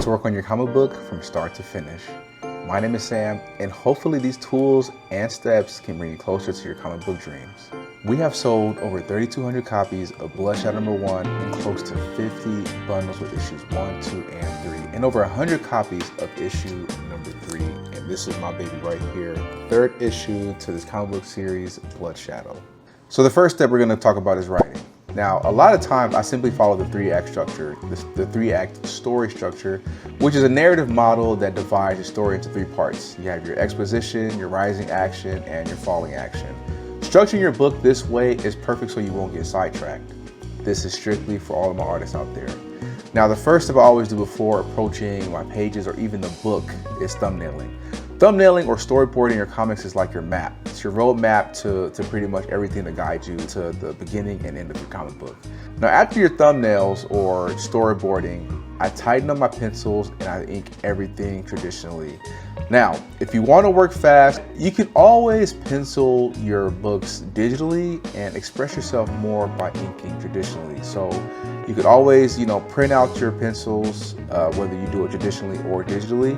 to work on your comic book from start to finish. My name is Sam, and hopefully these tools and steps can bring you closer to your comic book dreams. We have sold over 3,200 copies of Bloodshadow #1 and close to 50 bundles with issues 1, 2, and 3, and over 100 copies of issue number 3. And this is my baby right here, third issue to this comic book series, Bloodshadow. So the first step we're going to talk about is writing. Now, a lot of times I simply follow the 3-act structure, the 3-act story structure, which is a narrative model that divides the story into 3 parts. You have your exposition, your rising action, and your falling action. Structuring your book this way is perfect so you won't get sidetracked. This is strictly for all of my artists out there. Now, the first step I always do before approaching my pages or even the book is thumbnailing. Thumbnailing or storyboarding your comics is like your map. It's your roadmap to pretty much everything that guides you to the beginning and end of your comic book. Now, after your thumbnails or storyboarding, I tighten up my pencils and I ink everything traditionally. Now, if you want to work fast, you can always pencil your books digitally and express yourself more by inking traditionally. So you could always, print out your pencils, whether you do it traditionally or digitally,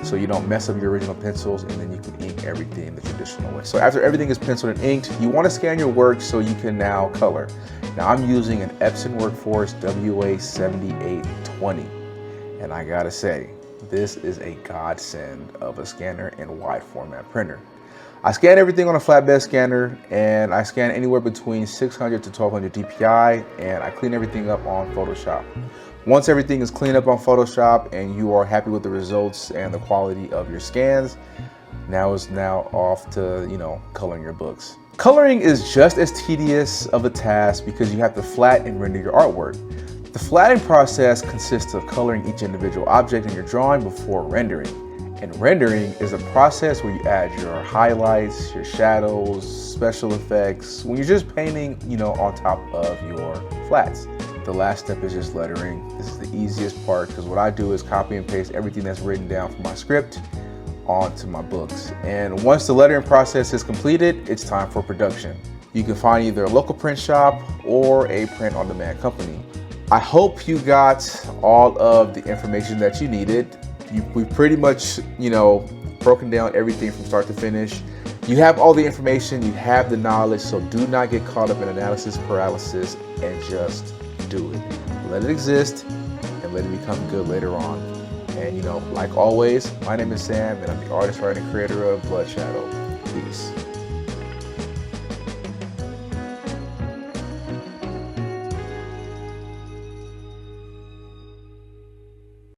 so you don't mess up your original pencils, and then you can ink everything the traditional way. So after everything is penciled and inked, you want to scan your work so you can now color. Now I'm using an Epson Workforce WA7820, and I gotta say, this is a godsend of a scanner and wide format printer. I scan everything on a flatbed scanner, and I scan anywhere between 600 to 1200 DPI, and I clean everything up on Photoshop. Once everything is cleaned up on Photoshop and you are happy with the results and the quality of your scans, now is off to, coloring your books. Coloring is just as tedious of a task because you have to flat and render your artwork. The flattening process consists of coloring each individual object in your drawing before rendering. And rendering is a process where you add your highlights, your shadows, special effects, when you're just painting, on top of your flats. The last step is just lettering. This is the easiest part because what I do is copy and paste everything that's written down from my script onto my books. And once the lettering process is completed, it's time for production. You can find either a local print shop or a print-on-demand company. I hope you got all of the information that you needed. We've pretty much, broken down everything from start to finish. You have all the information, you have the knowledge, so do not get caught up in analysis paralysis and just do it. Let it exist and let it become good later on. And like always, my name is Sam and I'm the artist, writer, and creator of Bloodshadow. Peace.